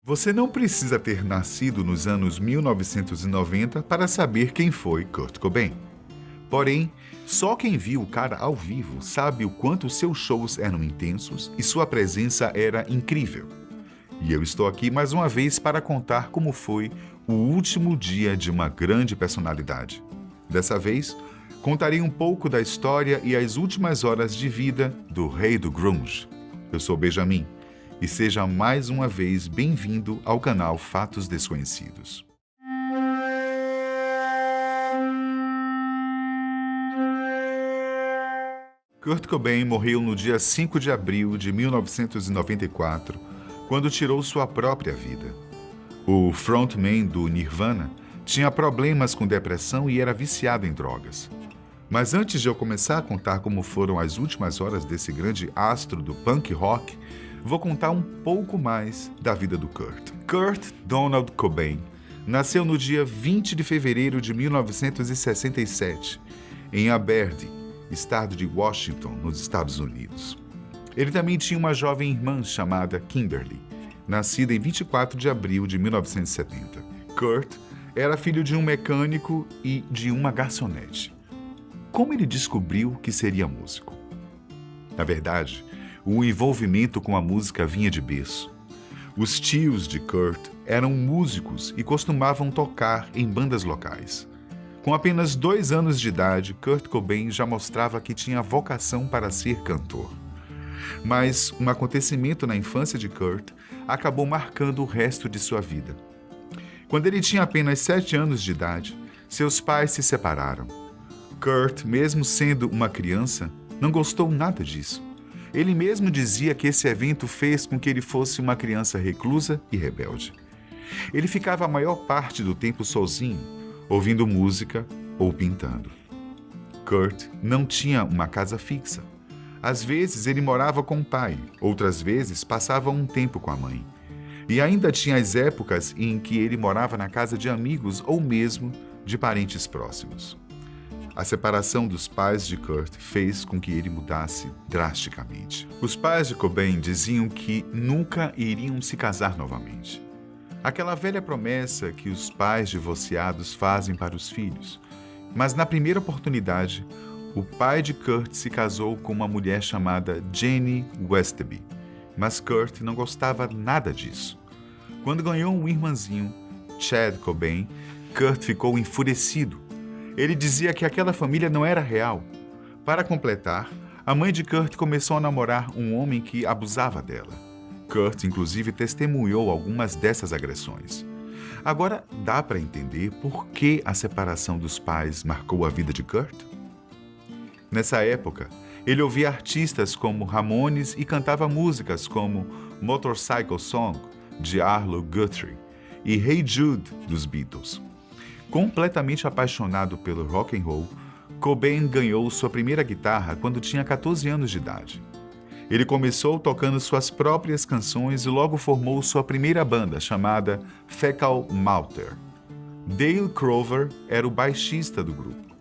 Você não precisa ter nascido nos anos 1990 para saber quem foi Kurt Cobain. Porém, só quem viu o cara ao vivo sabe o quanto seus shows eram intensos e sua presença era incrível. E eu estou aqui mais uma vez para contar como foi o último dia de uma grande personalidade. Dessa vez, contarei um pouco da história e as últimas horas de vida do rei do grunge. Eu sou Benjamin e seja mais uma vez bem-vindo ao canal Fatos Desconhecidos. Kurt Cobain morreu no dia 5 de abril de 1994, quando tirou sua própria vida. O frontman do Nirvana tinha problemas com depressão e era viciado em drogas. Mas antes de eu começar a contar como foram as últimas horas desse grande astro do punk rock, vou contar um pouco mais da vida do Kurt. Kurt Donald Cobain nasceu no dia 20 de fevereiro de 1967, em Aberdeen, estado de Washington, nos Estados Unidos. Ele também tinha uma jovem irmã chamada Kimberly, nascida em 24 de abril de 1970. Kurt era filho de um mecânico e de uma garçonete. Como ele descobriu que seria músico? Na verdade, o envolvimento com a música vinha de berço. Os tios de Kurt eram músicos e costumavam tocar em bandas locais. Com apenas 2 anos de idade, Kurt Cobain já mostrava que tinha vocação para ser cantor. Mas um acontecimento na infância de Kurt acabou marcando o resto de sua vida. Quando ele tinha apenas 7 anos de idade, seus pais se separaram. Kurt, mesmo sendo uma criança, não gostou nada disso. Ele mesmo dizia que esse evento fez com que ele fosse uma criança reclusa e rebelde. Ele ficava a maior parte do tempo sozinho, ouvindo música ou pintando. Kurt não tinha uma casa fixa. Às vezes ele morava com o pai, outras vezes passava um tempo com a mãe. E ainda tinha as épocas em que ele morava na casa de amigos ou mesmo de parentes próximos. A separação dos pais de Kurt fez com que ele mudasse drasticamente. Os pais de Cobain diziam que nunca iriam se casar novamente. Aquela velha promessa que os pais divorciados fazem para os filhos. Mas na primeira oportunidade, o pai de Kurt se casou com uma mulher chamada Jenny Westby. Mas Kurt não gostava nada disso. Quando ganhou um irmãzinho, Chad Cobain, Kurt ficou enfurecido. Ele dizia que aquela família não era real. Para completar, a mãe de Kurt começou a namorar um homem que abusava dela. Kurt, inclusive, testemunhou algumas dessas agressões. Agora, dá para entender por que a separação dos pais marcou a vida de Kurt? Nessa época, ele ouvia artistas como Ramones e cantava músicas como Motorcycle Song, de Arlo Guthrie, e Hey Jude, dos Beatles. Completamente apaixonado pelo rock and roll, Cobain ganhou sua primeira guitarra quando tinha 14 anos de idade. Ele começou tocando suas próprias canções e logo formou sua primeira banda, chamada Fecal Mater. Dale Crover era o baixista do grupo.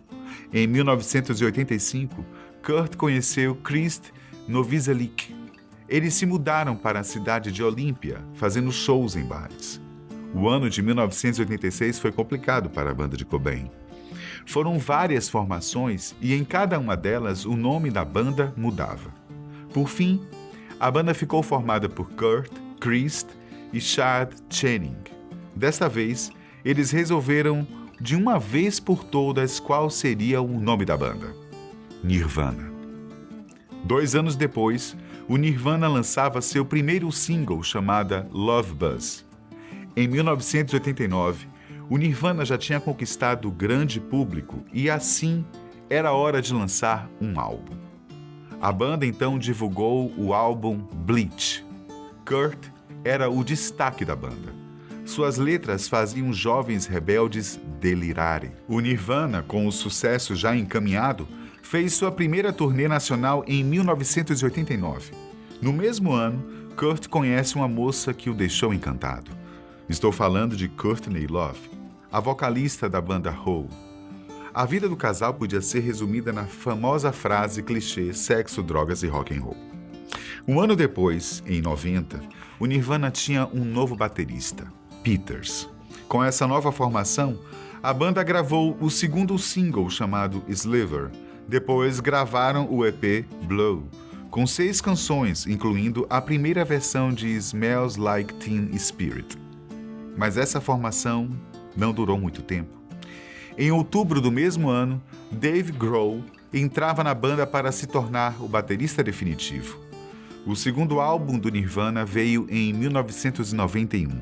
Em 1985, Kurt conheceu Krist Novoselic. Eles se mudaram para a cidade de Olímpia, fazendo shows em bares. O ano de 1986 foi complicado para a banda de Cobain. Foram várias formações e em cada uma delas o nome da banda mudava. Por fim, a banda ficou formada por Kurt, Krist e Chad Channing. Desta vez, eles resolveram de uma vez por todas qual seria o nome da banda: Nirvana. 2 anos depois, o Nirvana lançava seu primeiro single, chamada Love Buzz. Em 1989, o Nirvana já tinha conquistado o grande público e, assim, era hora de lançar um álbum. A banda então divulgou o álbum Bleach. Kurt era o destaque da banda. Suas letras faziam jovens rebeldes delirarem. O Nirvana, com o sucesso já encaminhado, fez sua primeira turnê nacional em 1989. No mesmo ano, Kurt conhece uma moça que o deixou encantado. Estou falando de Courtney Love, a vocalista da banda Hole. A vida do casal podia ser resumida na famosa frase clichê sexo, drogas e rock and roll. Um ano depois, em 90, o Nirvana tinha um novo baterista, Peters. Com essa nova formação, a banda gravou o segundo single chamado Sliver. Depois gravaram o EP Blow, com 6 canções, incluindo a primeira versão de Smells Like Teen Spirit. Mas essa formação não durou muito tempo. Em outubro do mesmo ano, Dave Grohl entrava na banda para se tornar o baterista definitivo. O segundo álbum do Nirvana veio em 1991.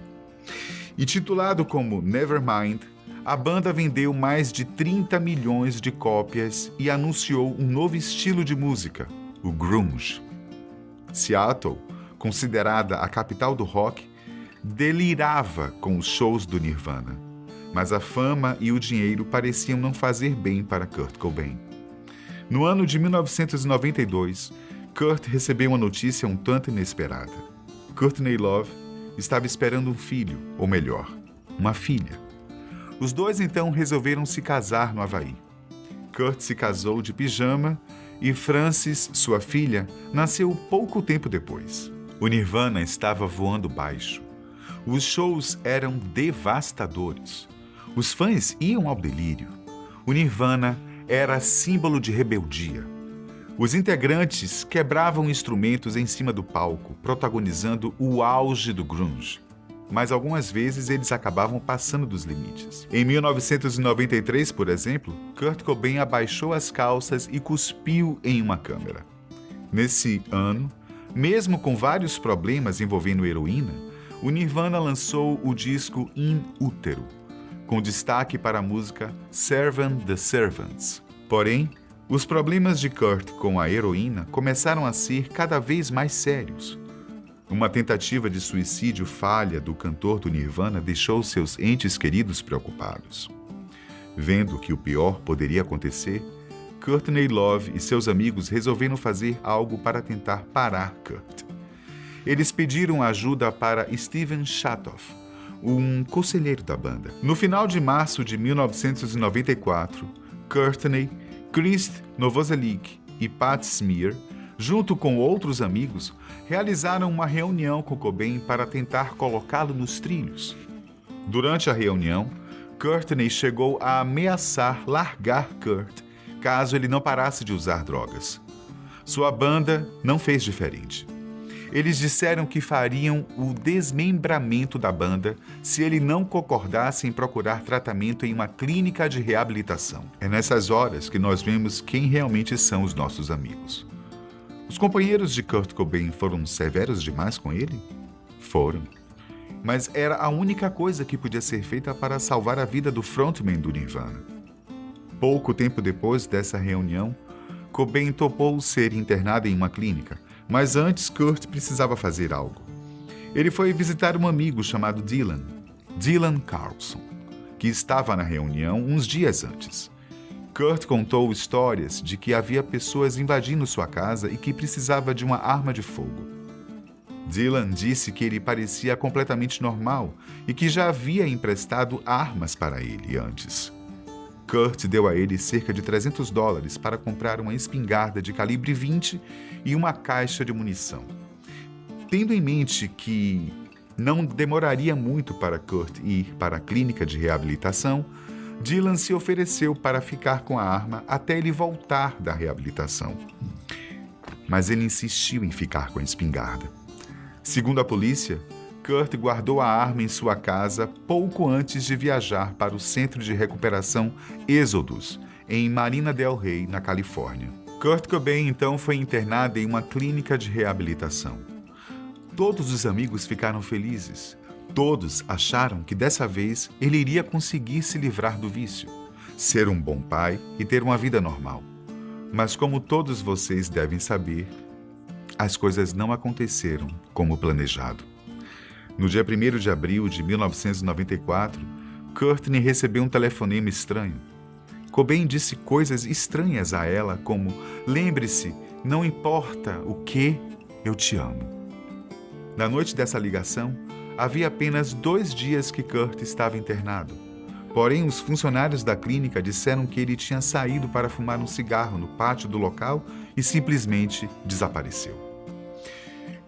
E titulado como Nevermind, a banda vendeu mais de 30 milhões de cópias e anunciou um novo estilo de música, o grunge. Seattle, considerada a capital do rock, delirava com os shows do Nirvana, mas a fama e o dinheiro pareciam não fazer bem para Kurt Cobain. No ano de 1992, Kurt recebeu uma notícia um tanto inesperada. Courtney Love estava esperando um filho, ou melhor, uma filha. Os dois então resolveram se casar no Havaí. Kurt se casou de pijama e Frances, sua filha, nasceu pouco tempo depois. O Nirvana estava voando baixo. Os shows eram devastadores. Os fãs iam ao delírio. O Nirvana era símbolo de rebeldia. Os integrantes quebravam instrumentos em cima do palco, protagonizando o auge do grunge. Mas algumas vezes eles acabavam passando dos limites. Em 1993, por exemplo, Kurt Cobain abaixou as calças e cuspiu em uma câmera. Nesse ano, mesmo com vários problemas envolvendo heroína, o Nirvana lançou o disco In Utero, com destaque para a música Servant the Servants. Porém, os problemas de Kurt com a heroína começaram a ser cada vez mais sérios. Uma tentativa de suicídio falha do cantor do Nirvana deixou seus entes queridos preocupados. Vendo que o pior poderia acontecer, Courtney Love e seus amigos resolveram fazer algo para tentar parar Kurt. Eles pediram ajuda para Steven Chatoff, um conselheiro da banda. No final de março de 1994, Courtney, Chris Novoselic e Pat Smear, junto com outros amigos, realizaram uma reunião com Cobain para tentar colocá-lo nos trilhos. Durante a reunião, Courtney chegou a ameaçar largar Kurt caso ele não parasse de usar drogas. Sua banda não fez diferente. Eles disseram que fariam o desmembramento da banda se ele não concordasse em procurar tratamento em uma clínica de reabilitação. É nessas horas que nós vemos quem realmente são os nossos amigos. Os companheiros de Kurt Cobain foram severos demais com ele? Foram. Mas era a única coisa que podia ser feita para salvar a vida do frontman do Nirvana. Pouco tempo depois dessa reunião, Cobain topou ser internado em uma clínica, mas antes Kurt precisava fazer algo. Ele foi visitar um amigo chamado Dylan Carlson, que estava na reunião uns dias antes. Kurt contou histórias de que havia pessoas invadindo sua casa e que precisava de uma arma de fogo. Dylan disse que ele parecia completamente normal e que já havia emprestado armas para ele antes. Kurt deu a ele cerca de $300 para comprar uma espingarda de calibre 20 e uma caixa de munição. Tendo em mente que não demoraria muito para Kurt ir para a clínica de reabilitação, Dylan se ofereceu para ficar com a arma até ele voltar da reabilitação. Mas ele insistiu em ficar com a espingarda. Segundo a polícia, Kurt guardou a arma em sua casa pouco antes de viajar para o Centro de Recuperação Exodus, em Marina del Rey, na Califórnia. Kurt Cobain então foi internado em uma clínica de reabilitação. Todos os amigos ficaram felizes. Todos acharam que dessa vez ele iria conseguir se livrar do vício, ser um bom pai e ter uma vida normal. Mas como todos vocês devem saber, as coisas não aconteceram como planejado. No dia 1º de abril de 1994, Courtney recebeu um telefonema estranho. Cobain disse coisas estranhas a ela, como: "Lembre-se, não importa o que, eu te amo." Na noite dessa ligação, havia apenas 2 dias que Kurt estava internado. Porém, os funcionários da clínica disseram que ele tinha saído para fumar um cigarro no pátio do local e simplesmente desapareceu.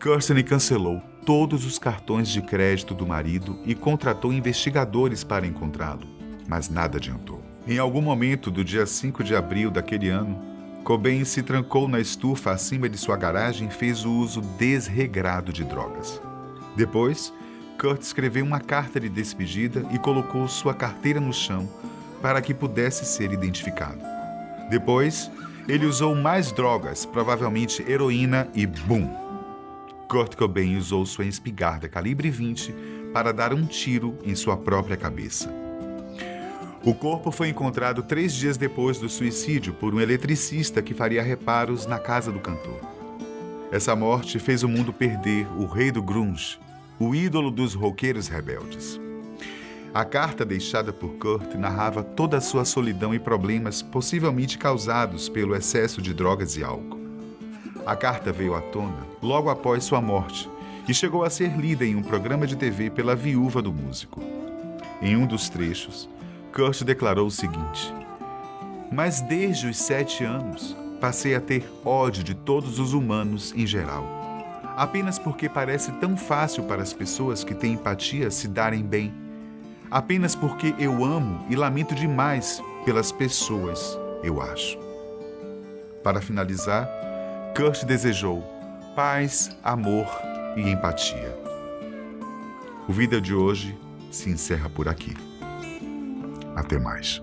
Kirsten cancelou todos os cartões de crédito do marido e contratou investigadores para encontrá-lo, mas nada adiantou. Em algum momento do dia 5 de abril daquele ano, Cobain se trancou na estufa acima de sua garagem e fez o uso desregrado de drogas. Depois, Kurt escreveu uma carta de despedida e colocou sua carteira no chão para que pudesse ser identificado. Depois, ele usou mais drogas, provavelmente heroína, e BUM! Kurt Cobain usou sua espingarda calibre 20 para dar um tiro em sua própria cabeça. O corpo foi encontrado 3 dias depois do suicídio por um eletricista que faria reparos na casa do cantor. Essa morte fez o mundo perder o rei do grunge, o ídolo dos roqueiros rebeldes. A carta deixada por Kurt narrava toda a sua solidão e problemas possivelmente causados pelo excesso de drogas e álcool. A carta veio à tona logo após sua morte e chegou a ser lida em um programa de TV pela viúva do músico. Em um dos trechos, Kurt declarou o seguinte: "Mas desde os 7 anos, passei a ter ódio de todos os humanos em geral. Apenas porque parece tão fácil para as pessoas que têm empatia se darem bem. Apenas porque eu amo e lamento demais pelas pessoas, eu acho." Para finalizar, Kurt desejou paz, amor e empatia. O vídeo de hoje se encerra por aqui. Até mais.